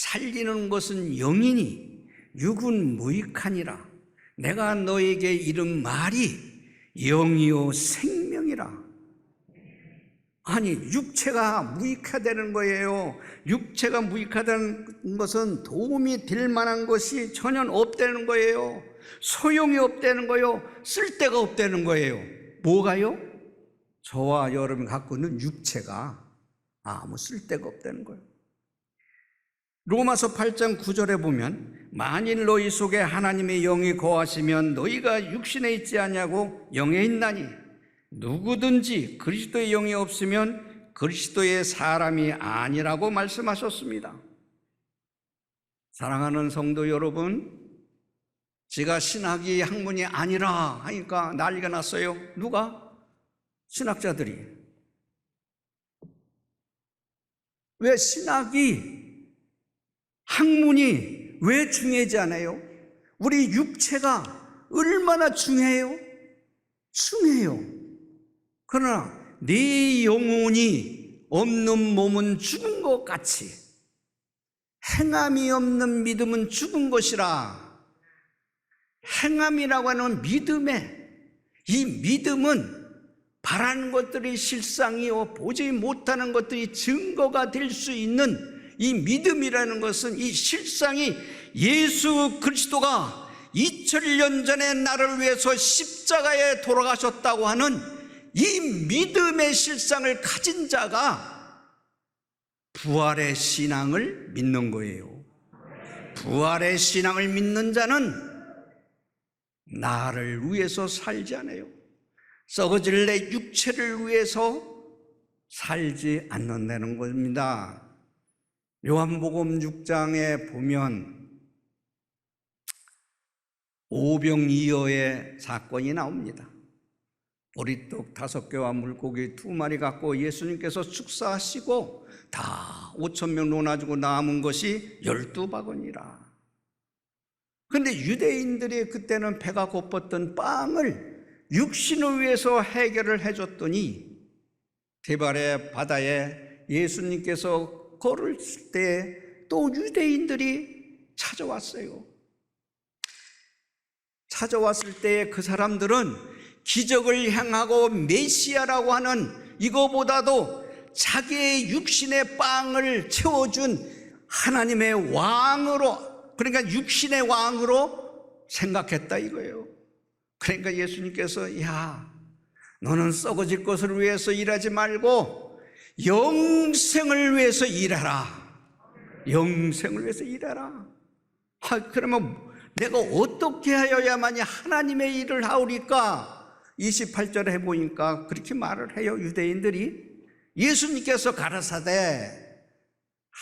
살리는 것은 영이니 육은 무익하니라. 내가 너에게 이른 말이 영이요 생명이라. 아니, 육체가 무익하다는 거예요. 육체가 무익하다는 것은 도움이 될 만한 것이 전혀 없다는 거예요. 소용이 없다는 거예요. 쓸데가 없다는 거예요. 뭐가요? 저와 여러분이 갖고 있는 육체가 아무 쓸데가 없다는 거예요. 로마서 8장 9절에 보면 만일 너희 속에 하나님의 영이 거하시면 너희가 육신에 있지 아니하고 영에 있나니 누구든지 그리스도의 영이 없으면 그리스도의 사람이 아니라고 말씀하셨습니다. 사랑하는 성도 여러분, 제가 신학이 학문이 아니라 하니까 난리가 났어요. 누가? 신학자들이. 왜 신학이 학문이 왜 중요하지 않아요? 우리 육체가 얼마나 중요해요? 중요해요. 그러나 네 영혼이 없는 몸은 죽은 것 같이 행함이 없는 믿음은 죽은 것이라. 행함이라고 하는 믿음에, 이 믿음은 바라는 것들이 실상이요 보지 못하는 것들이 증거가 될 수 있는 이 믿음이라는 것은, 이 실상이 예수 그리스도가 2000년 전에 나를 위해서 십자가에 돌아가셨다고 하는 이 믿음의 실상을 가진 자가 부활의 신앙을 믿는 거예요. 부활의 신앙을 믿는 자는 나를 위해서 살지 않아요. 썩어질 내 육체를 위해서 살지 않는다는 겁니다. 요한복음 6장에 보면 오병이어의 사건이 나옵니다. 보리떡 5개와 물고기 2마리 갖고 예수님께서 축사하시고 다 5,000명 논아주고 남은 것이 12바구니라. 그런데 유대인들이 그때는 배가 고팠던 빵을 육신을 위해서 해결을 해줬더니 대발의 바다에 예수님께서 걸었을 때 또 유대인들이 찾아왔어요. 찾아왔을 때 그 사람들은 기적을 향하고 메시아라고 하는 이거보다도 자기의 육신의 빵을 채워준 하나님의 왕으로, 그러니까 육신의 왕으로 생각했다 이거예요. 그러니까 예수님께서 야, 너는 썩어질 것을 위해서 일하지 말고 영생을 위해서 일하라. 영생을 위해서 일하라. 그러면 내가 어떻게 하여야만이 하나님의 일을 하오리까? 28절에 해보니까 그렇게 말을 해요. 유대인들이 예수님께서 가라사대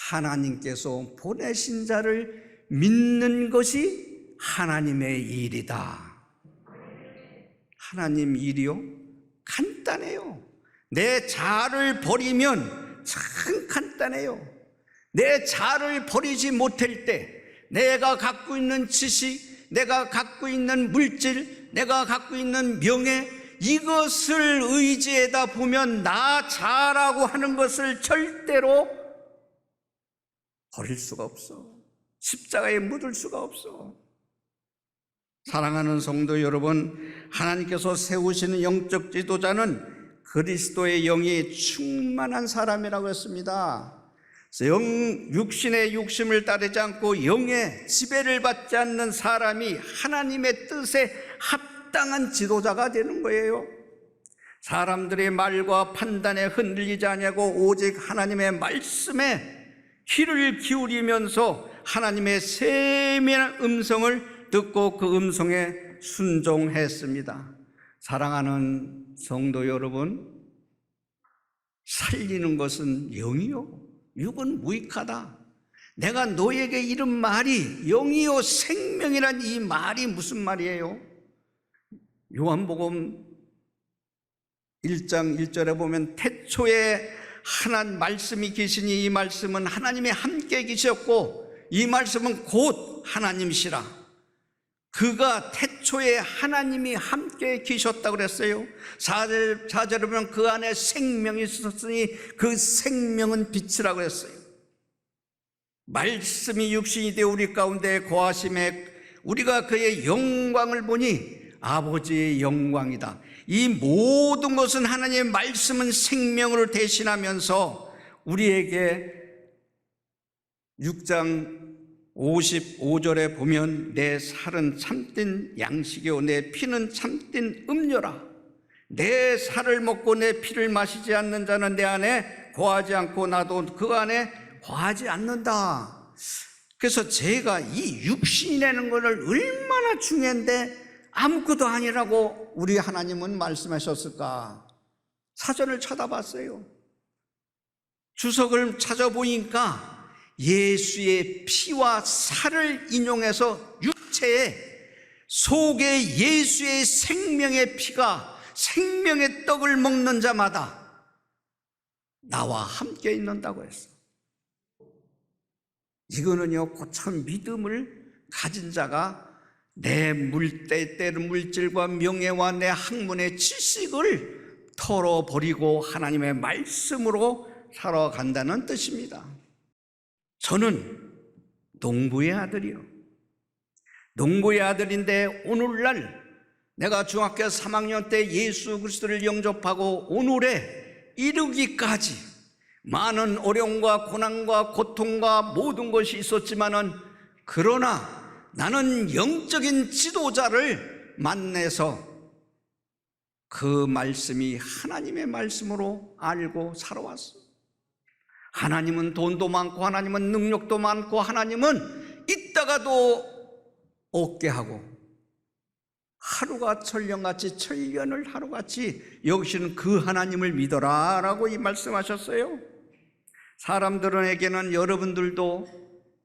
하나님께서 보내신 자를 믿는 것이 하나님의 일이다. 하나님 일이요? 간단해요. 내 자아를 버리면 참 간단해요. 내 자아를 버리지 못할 때 내가 갖고 있는 지식, 내가 갖고 있는 물질, 내가 갖고 있는 명예, 이것을 의지하다 보면 나 자아라고 하는 것을 절대로 버릴 수가 없어. 십자가에 묻을 수가 없어. 사랑하는 성도 여러분, 하나님께서 세우시는 영적 지도자는 그리스도의 영이 충만한 사람이라고 했습니다. 육신의 욕심을 따르지 않고 영의 지배를 받지 않는 사람이 하나님의 뜻에 합당한 지도자가 되는 거예요. 사람들의 말과 판단에 흔들리지 아니하고 오직 하나님의 말씀에 귀를 기울이면서 하나님의 세밀한 음성을 듣고 그 음성에 순종했습니다. 사랑하는 성도 여러분, 살리는 것은 영이요 육은 무익하다. 내가 너에게 이른 말이 영이요 생명이란 이 말이 무슨 말이에요? 요한복음 1장 1절에 보면 태초에 하나님 말씀이 계시니 이 말씀은 하나님이 함께 계셨고 이 말씀은 곧 하나님이시라. 그가 태초에 하나님이 함께 계셨다고 그랬어요. 4절에 보면 그 안에 생명이 있었으니 그 생명은 빛이라고 했어요. 말씀이 육신이 되어 우리 가운데 거하심에 우리가 그의 영광을 보니 아버지의 영광이다. 이 모든 것은 하나님의 말씀은 생명을 대신하면서 우리에게 6장 55절에 보면 내 살은 참된 양식이요 내 피는 참된 음료라. 내 살을 먹고 내 피를 마시지 않는 자는 내 안에 거하지 않고 나도 그 안에 거하지 않는다. 그래서 제가 이 육신이라는 것을 얼마나 중요한데 아무것도 아니라고 우리 하나님은 말씀하셨을까? 사전을 찾아봤어요. 주석을 찾아보니까 예수의 피와 살을 인용해서 육체에 속에 예수의 생명의 피가 생명의 떡을 먹는 자마다 나와 함께 있는다고 했어. 이거는요, 참 믿음을 가진 자가 내 물질과 명예와 내 학문의 지식을 털어버리고 하나님의 말씀으로 살아간다는 뜻입니다. 저는 농부의 아들이요. 농부의 아들인데 오늘날 내가 중학교 3학년 때 예수 그리스도를 영접하고 오늘에 이르기까지 많은 어려움과 고난과 고통과 모든 것이 있었지만은 그러나 나는 영적인 지도자를 만나서 그 말씀이 하나님의 말씀으로 알고 살아왔어. 하나님은 돈도 많고 하나님은 능력도 많고 하나님은 있다가도 없게 하고 하루가 천년같이 천년을 하루같이 여기시는 그 하나님을 믿어라 라고 이 말씀하셨어요. 사람들에게는 여러분들도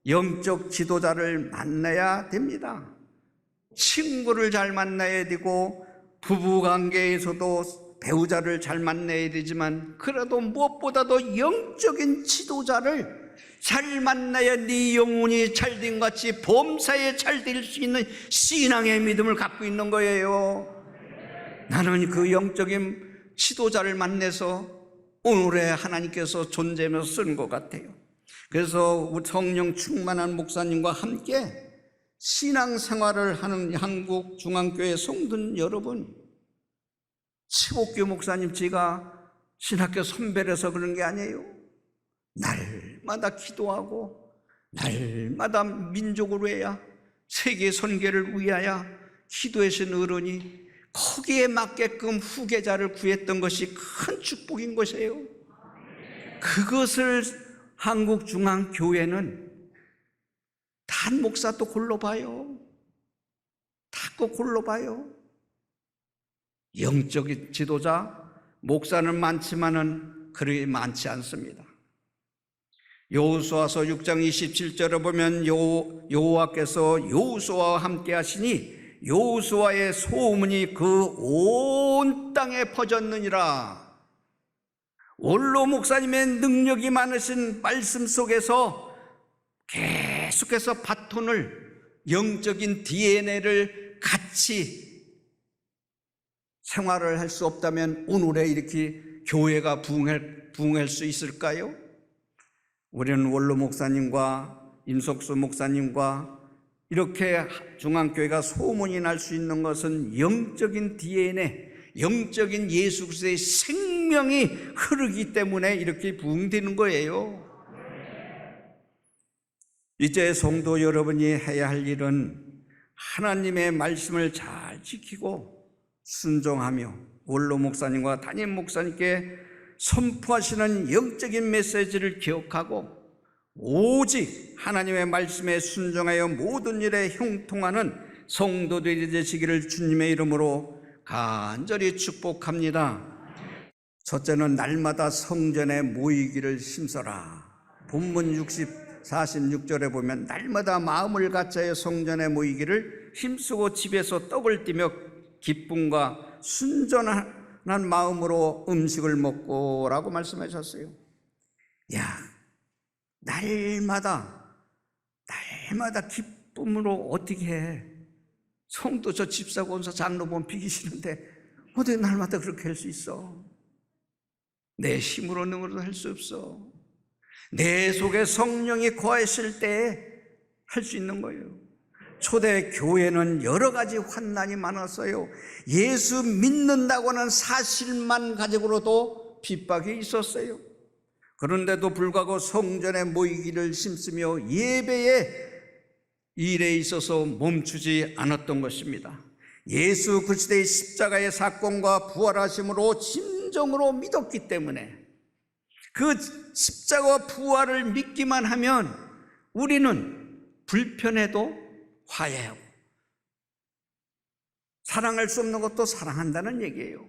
영적 지도자를 만나야 됩니다. 친구를 잘 만나야 되고 부부관계에서도 배우자를 잘 만나야 되지만 그래도 무엇보다도 영적인 지도자를 잘 만나야 네 영혼이 잘된 같이 범사에 잘될 수 있는 신앙의 믿음을 갖고 있는 거예요. 나는 그 영적인 지도자를 만나서 오늘의 하나님께서 존재하면서 쓰는 것 같아요. 그래서 성령 충만한 목사님과 함께 신앙생활을 하는 한국 중앙교회 성도들 여러분, 치복교 목사님 제가 신학교 선배라서 그런 게 아니에요. 날마다 기도하고 날마다 민족을 위하여 세계 선교를 위하여 기도하신 어른이 거기에 맞게끔 후계자를 구했던 것이 큰 축복인 것이에요. 그것을 한국중앙교회는 단 목사도 골라봐요. 다 골라봐요. 영적인 지도자, 목사는 많지만은 그리 많지 않습니다. 여호수아서 6장 27절에 보면 여호와께서 여호수아와 함께 하시니 여호수아의 소문이 그 온 땅에 퍼졌느니라. 원로 목사님의 능력이 많으신 말씀 속에서 계속해서 바톤을 영적인 DNA를 같이 생활을 할 수 없다면 오늘에 이렇게 교회가 부흥할 수 있을까요? 우리는 원로 목사님과 임석수 목사님과 이렇게 중앙교회가 소문이 날 수 있는 것은 영적인 DNA, 영적인 예수 그리스도의 생명이 흐르기 때문에 이렇게 부흥되는 거예요. 이제 성도 여러분이 해야 할 일은 하나님의 말씀을 잘 지키고 순종하며 원로 목사님과 담임 목사님께 선포하시는 영적인 메시지를 기억하고 오직 하나님의 말씀에 순종하여 모든 일에 형통하는 성도들이 되시기를 주님의 이름으로 간절히 축복합니다. 첫째는 날마다 성전에 모이기를 힘써라. 본문 46절에 보면 날마다 마음을 갖자여 성전에 모이기를 힘쓰고 집에서 떡을 띠며 기쁨과 순전한 마음으로 음식을 먹고 라고 말씀하셨어요. 야, 날마다 기쁨으로 어떻게 해? 성도 저 집사 권사 장로 보면 비기시는데 어떻게 날마다 그렇게 할 수 있어? 내 힘으로는 할 수 없어. 내 속에 성령이 거하실 때에 할 수 있는 거예요. 초대 교회는 여러 가지 환난이 많았어요. 예수 믿는다고 하는 사실만 가지고도 핍박이 있었어요. 그런데도 불구하고 성전에 모이기를 힘쓰며 예배의 일에 있어서 멈추지 않았던 것입니다. 예수 그리스도의 십자가의 사건과 부활하심으로 진정으로 믿었기 때문에 그 십자가와 부활을 믿기만 하면 우리는 불편해도 화해하고 사랑할 수 없는 것도 사랑한다는 얘기예요.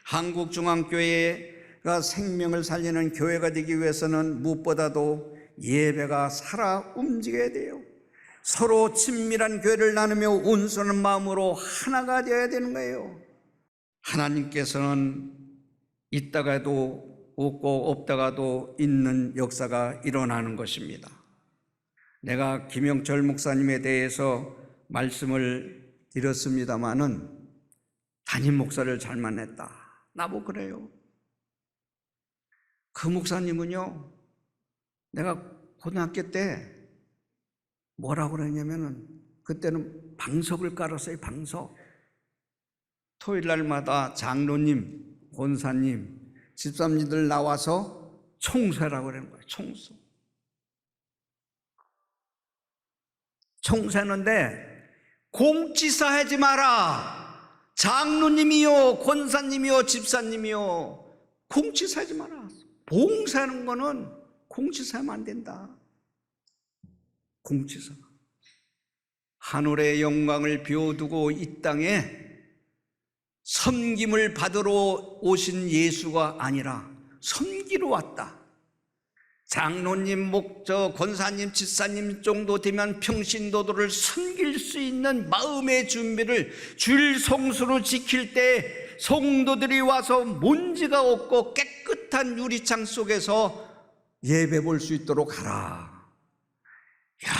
한국중앙교회가 생명을 살리는 교회가 되기 위해서는 무엇보다도 예배가 살아 움직여야 돼요. 서로 친밀한 교회를 나누며 온전한 마음으로 하나가 되어야 되는 거예요. 하나님께서는 있다가도 없고 없다가도 있는 역사가 일어나는 것입니다. 내가 김영철 목사님에 대해서 말씀을 드렸습니다마는 담임 목사를 잘 만났다, 나보고 그래요. 그 목사님은요, 내가 고등학교 때 뭐라고 그랬냐면은 그때는 방석을 깔았어요. 방석. 토요일 날마다 장로님, 권사님, 집사님들 나와서 청소하라고 그러는 거예요. 청소. 청소하는데 공치사 하지 마라. 장로님이요, 권사님이요, 집사님이요, 공치사 하지 마라. 봉사하는 거는 공치사하면 안 된다. 공치사. 하늘의 영광을 비워두고 이 땅에 섬김을 받으러 오신 예수가 아니라 섬기러 왔다. 장로님, 목저, 권사님, 집사님 정도 되면 평신도들을 섬길 수 있는 마음의 준비를 줄 성수로 지킬 때 성도들이 와서 먼지가 없고 깨끗한 유리창 속에서 예배 볼 수 있도록 하라. 야,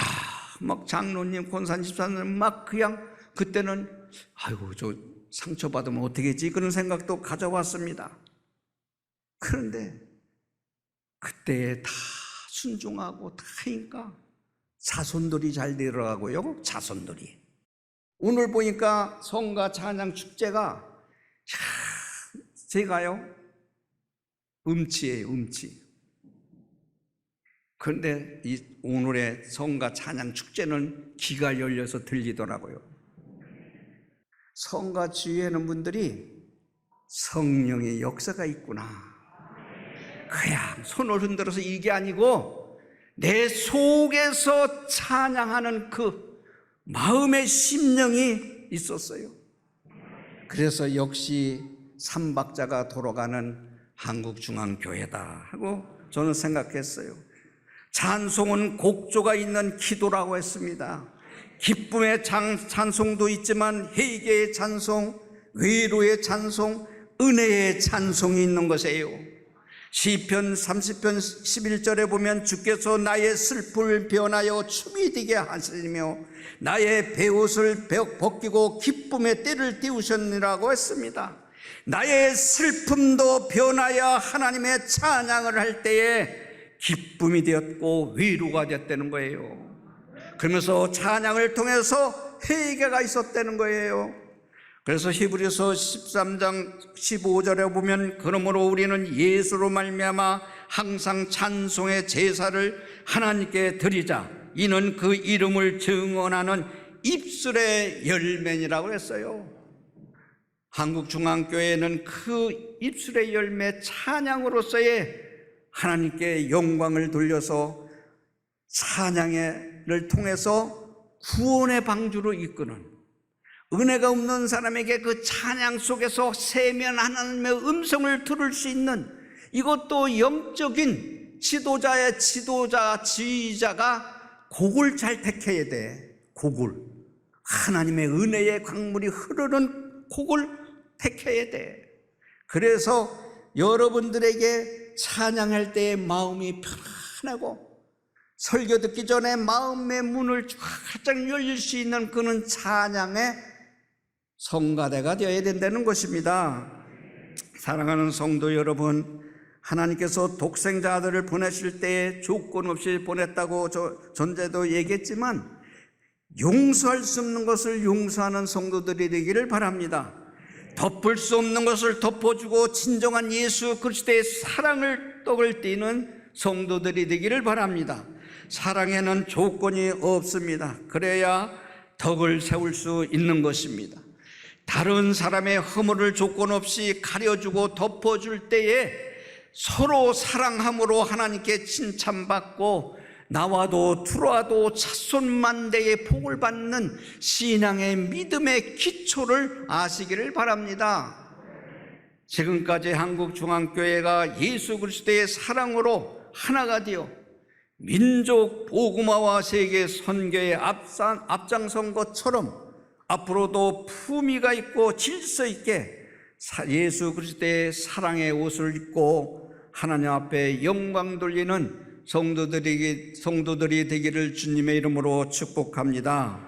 막 장로님, 권사님, 집사님 막 그냥 그때는 아이고 저 상처받으면 어떻게 했지 그런 생각도 가져왔습니다. 그런데 그때 다 순종하고 다 하니까 자손들이 잘 되더라고요. 자손들이. 오늘 보니까 성가 찬양 축제가 제가요 음치예요. 음치. 그런데 이 오늘의 성가 찬양 축제는 귀가 열려서 들리더라고요. 성가 주의하는 분들이 성령의 역사가 있구나. 그냥 손을 흔들어서 이게 아니고 내 속에서 찬양하는 그 마음의 심령이 있었어요. 그래서 역시 삼박자가 돌아가는 한국중앙교회다 하고 저는 생각했어요. 찬송은 곡조가 있는 기도라고 했습니다. 기쁨의 찬송도 있지만 회개의 찬송, 외로의 찬송, 은혜의 찬송이 있는 것이에요. 시편 30편 11절에 보면 주께서 나의 슬픔을 변하여 춤이 되게 하시며 나의 베옷을 벗기고 기쁨의 때를 띄우셨느라고 했습니다. 나의 슬픔도 변하여 하나님의 찬양을 할 때에 기쁨이 되었고 위로가 되었다는 거예요. 그러면서 찬양을 통해서 회개가 있었다는 거예요. 그래서 히브리서 13장 15절에 보면 그러므로 우리는 예수로 말미암아 항상 찬송의 제사를 하나님께 드리자. 이는 그 이름을 증언하는 입술의 열매니라고 했어요. 한국중앙교회는 그 입술의 열매 찬양으로서의 하나님께 영광을 돌려서 찬양을 통해서 구원의 방주로 이끄는, 은혜가 없는 사람에게 그 찬양 속에서 세면 하나님의 음성을 들을 수 있는, 이것도 영적인 지휘자가 곡을 잘 택해야 돼. 곡을, 하나님의 은혜의 강물이 흐르는 곡을 택해야 돼. 그래서 여러분들에게 찬양할 때의 마음이 편하고 설교 듣기 전에 마음의 문을 활짝 열릴 수 있는 그런 찬양의 성가대가 되어야 된다는 것입니다. 사랑하는 성도 여러분, 하나님께서 독생자 아들을 보내실 때에 조건 없이 보냈다고 전제도 얘기했지만 용서할 수 없는 것을 용서하는 성도들이 되기를 바랍니다. 덮을 수 없는 것을 덮어주고 진정한 예수 그리스도의 사랑을 떡을 띠는 성도들이 되기를 바랍니다. 사랑에는 조건이 없습니다. 그래야 덕을 세울 수 있는 것입니다. 다른 사람의 허물을 조건 없이 가려주고 덮어줄 때에 서로 사랑함으로 하나님께 칭찬받고 나와도 들어와도 자손만대의 복을 받는 신앙의 믿음의 기초를 아시기를 바랍니다. 지금까지 한국중앙교회가 예수 그리스도의 사랑으로 하나가 되어 민족 복음화와 세계 선교에 앞장선 것처럼 앞으로도 품위가 있고 질서 있게 예수 그리스도의 사랑의 옷을 입고 하나님 앞에 영광 돌리는 성도들이 되기를 주님의 이름으로 축복합니다.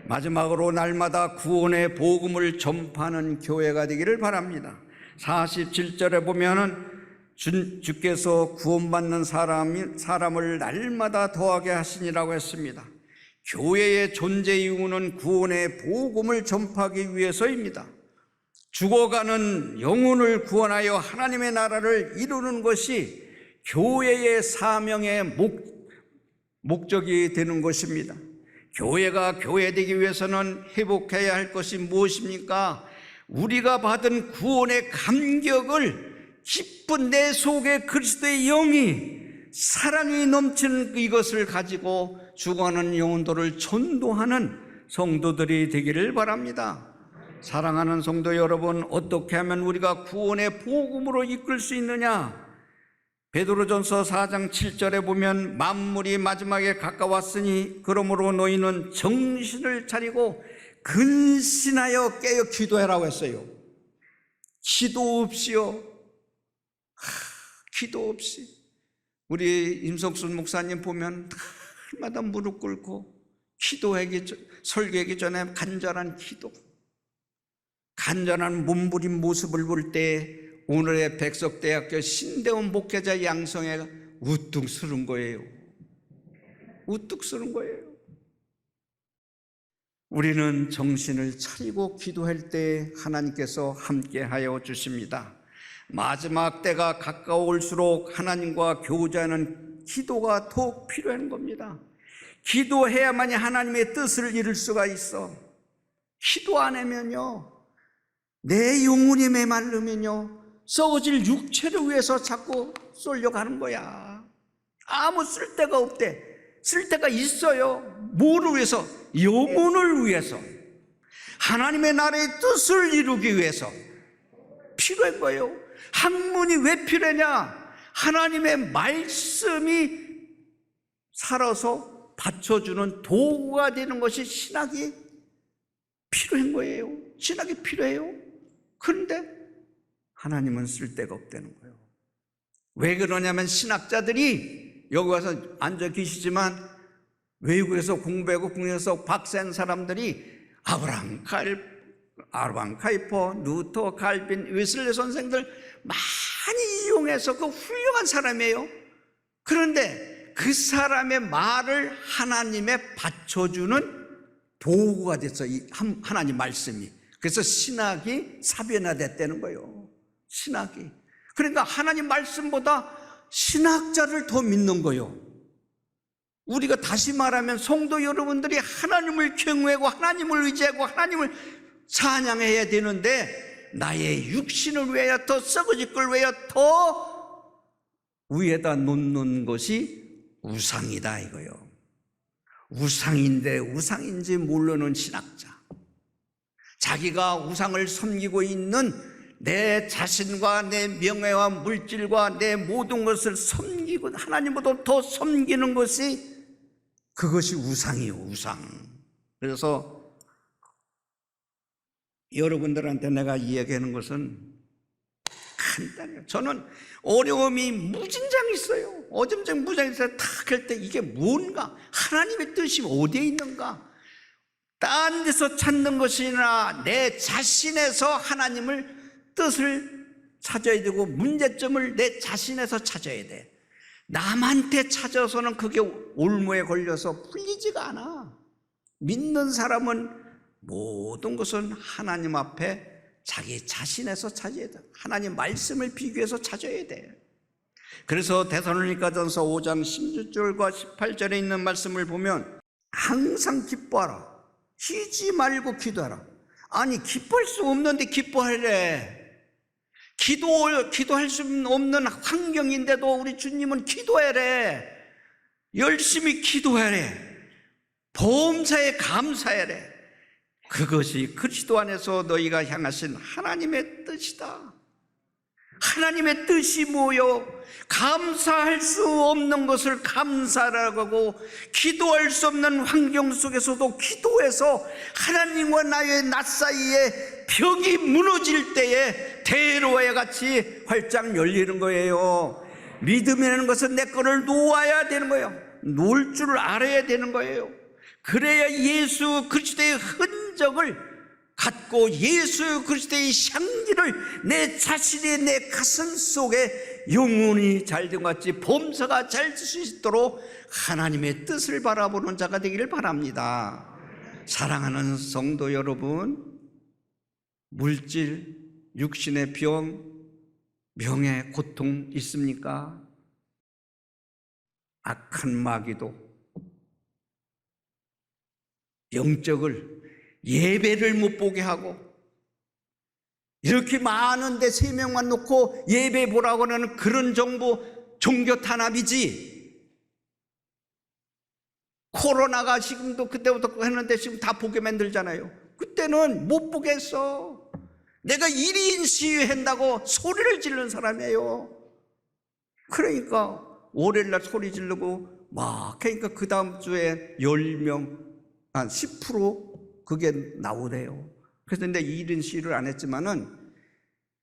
마지막으로 날마다 구원의 복음을 전파하는 교회가 되기를 바랍니다. 47절에 보면은 주께서 구원받는 사람을 날마다 더하게 하시니라고 했습니다. 교회의 존재 이유는 구원의 복음을 전파하기 위해서입니다. 죽어가는 영혼을 구원하여 하나님의 나라를 이루는 것이 교회의 사명의 목적이 되는 것입니다. 교회가 교회되기 위해서는 회복해야 할 것이 무엇입니까? 우리가 받은 구원의 감격을 기쁜 내 속에 그리스도의 영이 사랑이 넘치는 이것을 가지고 죽어가는 영혼들을 전도하는 성도들이 되기를 바랍니다. 사랑하는 성도 여러분, 어떻게 하면 우리가 구원의 복음으로 이끌 수 있느냐? 베드로전서 4장 7절에 보면 만물이 마지막에 가까웠으니 그러므로 너희는 정신을 차리고 근신하여 깨어 기도해라고 했어요. 기도 없이요. 기도 없이. 우리 임석순 목사님 보면 날마다 무릎 꿇고 설교하기 전에 간절한 기도, 간절한 몸부림 모습을 볼 때 오늘의 백석대학교 신대원 목회자 양성애가 우뚝 서는 거예요. 우뚝 서는 거예요. 우리는 정신을 차리고 기도할 때 하나님께서 함께하여 주십니다. 마지막 때가 가까울수록 하나님과 교제하는 기도가 더욱 필요한 겁니다. 기도해야만이 하나님의 뜻을 이룰 수가 있어. 기도 안 하면요, 내 영혼이 메말르면요, 썩어질 육체를 위해서 자꾸 쏠려가는 거야. 아무 쓸데가 없대. 쓸데가 있어요. 뭐를 위해서? 영혼을 위해서, 하나님의 나라의 뜻을 이루기 위해서 필요한 거예요. 학문이 왜 필요하냐? 하나님의 말씀이 살아서 받쳐주는 도구가 되는 것이 신학이 필요한 거예요. 신학이 필요해요. 그런데 하나님은 쓸데가 없다는 거예요. 왜 그러냐면 신학자들이 여기 와서 앉아 계시지만 외국에서 공부하고 국내에서 박사한 사람들이 아브라함 카이퍼, 루터, 칼빈, 웨슬레 선생들 많이 이용해서 그 훌륭한 사람이에요. 그런데 그 사람의 말을 하나님에 받쳐주는 도구가 됐어, 이 하나님 말씀이. 그래서 신학이 사변화됐다는 거예요. 신학이. 그러니까 하나님 말씀보다 신학자를 더 믿는 거예요. 우리가 다시 말하면 성도 여러분들이 하나님을 경외하고 하나님을 의지하고 하나님을 찬양해야 되는데 나의 육신을 위하여 더 썩어질 걸 위하여 더 위에다 놓는 것이 우상이다 이거요. 우상인데 우상인지 모르는 신학자, 자기가 우상을 섬기고 있는 내 자신과 내 명예와 물질과 내 모든 것을 섬기고 하나님보다 더 섬기는 것이, 그것이 우상이요, 우상. 그래서 여러분들한테 내가 이야기하는 것은 간단해요. 저는 어려움이 무진장 있어요. 어점장 무진장 있어요. 탁 할 때 이게 뭔가, 하나님의 뜻이 어디에 있는가, 딴 데서 찾는 것이나 내 자신에서 하나님을 뜻을 찾아야 되고 문제점을 내 자신에서 찾아야 돼. 남한테 찾아서는 그게 올무에 걸려서 풀리지가 않아. 믿는 사람은 모든 것은 하나님 앞에 자기 자신에서 찾아야 돼. 하나님 말씀을 비교해서 찾아야 돼. 그래서 데살로니가전서 5장 16절과 18절에 있는 말씀을 보면 항상 기뻐하라, 쉬지 말고 기도하라. 아니, 기뻐할 수 없는데 기뻐하래. 기도할 수 없는 환경인데도 우리 주님은 기도하래. 열심히 기도하래. 범사에 감사하래. 그것이 그리스도 안에서 너희가 향하신 하나님의 뜻이다. 하나님의 뜻이 뭐요? 감사할 수 없는 것을 감사라고 하고, 기도할 수 없는 환경 속에서도 기도해서 하나님과 나의 낯 사이에 벽이 무너질 때에 대로와 같이 활짝 열리는 거예요. 믿음이라는 것은 내 거를 놓아야 되는 거예요. 놓을 줄 알아야 되는 거예요. 그래야 예수 그리스도의 흔적을 갖고 예수 그리스도의 향기를 내 자신의 내 가슴 속에 영혼이 잘된 것 같이 범사가 잘 될 수 있도록 하나님의 뜻을 바라보는 자가 되기를 바랍니다. 사랑하는 성도 여러분, 물질, 육신의 병, 명예, 고통 있습니까? 악한 마귀도 영적을 예배를 못 보게 하고, 이렇게 많은데 3명만 놓고 예배 보라고 하는 그런 정보, 종교 탄압이지. 코로나가 지금도 그때부터 했는데 지금 다 보게 만들잖아요. 그때는 못 보게 했어. 내가 1인 시위한다고 소리를 지르는 사람이에요. 그러니까 월요일날 소리 지르고 막 그러니까 그 다음 주에 10명, 한 10% 그게 나오래요. 그래서 내가 1인 시위를 안 했지만은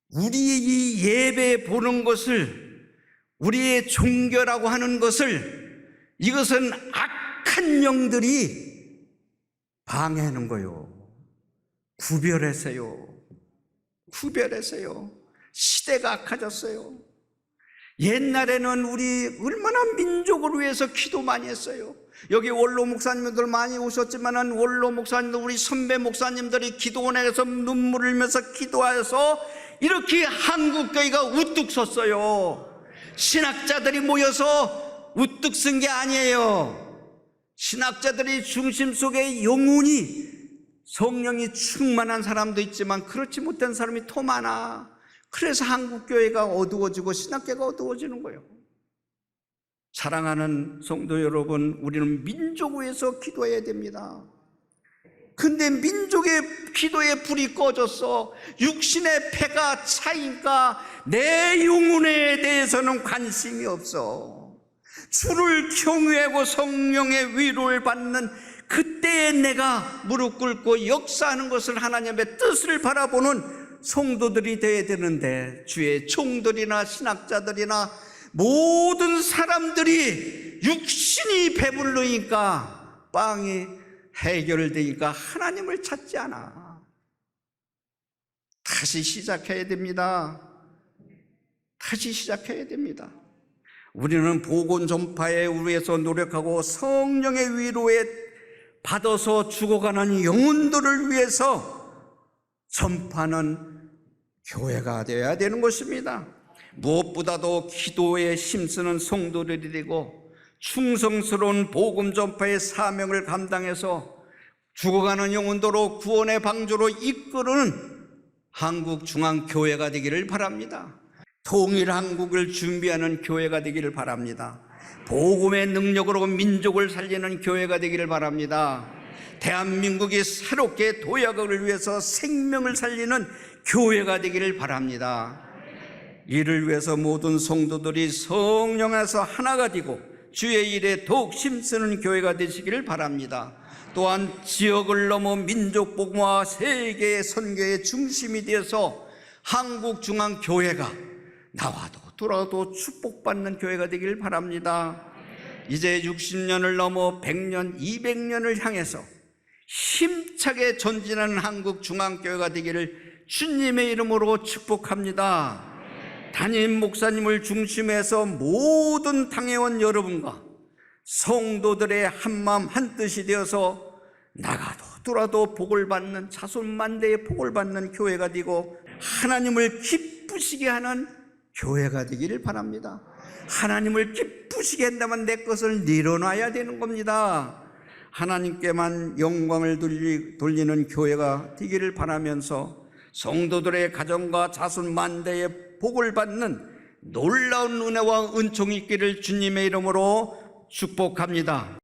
우리의 이 예배 보는 것을, 우리의 종교라고 하는 것을, 이것은 악한 영들이 방해하는 거예요. 구별하세요. 구별하세요. 시대가 악해졌어요. 옛날에는 우리 얼마나 민족을 위해서 기도 많이 했어요. 여기 원로 목사님들 많이 오셨지만은 원로 목사님들, 우리 선배 목사님들이 기도원에서 눈물을 흘리면서 기도해서 이렇게 한국교회가 우뚝 섰어요. 신학자들이 모여서 우뚝 쓴 게 아니에요. 신학자들이 중심 속에 영혼이, 성령이 충만한 사람도 있지만 그렇지 못한 사람이 더 많아. 그래서 한국교회가 어두워지고 신학계가 어두워지는 거예요. 사랑하는 성도 여러분, 우리는 민족 위해서 기도해야 됩니다. 근데 민족의 기도의 불이 꺼졌어. 육신의 패가 차니까 내 영혼에 대해서는 관심이 없어. 주를 경외하고 성령의 위로를 받는 그때에 내가 무릎 꿇고 역사하는 것을, 하나님의 뜻을 바라보는 성도들이 되어야 되는데, 주의 종들이나 신학자들이나 모든 사람들이 육신이 배부르니까, 빵이 해결되니까 하나님을 찾지 않아. 다시 시작해야 됩니다. 다시 시작해야 됩니다. 우리는 복음 전파에 위해서 노력하고 성령의 위로에 받아서 죽어가는 영혼들을 위해서 전파하는 교회가 되어야 되는 것입니다. 무엇보다도 기도에 힘쓰는 성도들이 되고 충성스러운 복음 전파의 사명을 감당해서 죽어가는 영혼도로 구원의 방주로 이끄는 한국중앙교회가 되기를 바랍니다. 통일 한국을 준비하는 교회가 되기를 바랍니다. 복음의 능력으로 민족을 살리는 교회가 되기를 바랍니다. 대한민국이 새롭게 도약을 위해서 생명을 살리는 교회가 되기를 바랍니다. 이를 위해서 모든 성도들이 성령에서 하나가 되고 주의 일에 더욱 힘쓰는 교회가 되시기를 바랍니다. 또한 지역을 넘어 민족 복음화 세계의 선교의 중심이 되어서 한국중앙교회가 나와도 돌아도 축복받는 교회가 되기를 바랍니다. 이제 60년을 넘어 100년, 200년을 향해서 힘차게 전진하는 한국중앙교회가 되기를 주님의 이름으로 축복합니다. 담임 목사님을 중심해서 모든 당회원 여러분과 성도들의 한마음 한뜻이 되어서 나가도 돌아도 복을 받는, 자손만대의 복을 받는 교회가 되고 하나님을 기쁘시게 하는 교회가 되기를 바랍니다. 하나님을 기쁘시게 한다면 내 것을 내려놔야 되는 겁니다. 하나님께만 영광을 돌리는 교회가 되기를 바라면서 성도들의 가정과 자손 만대의 복을 받는 놀라운 은혜와 은총이 있기를 주님의 이름으로 축복합니다.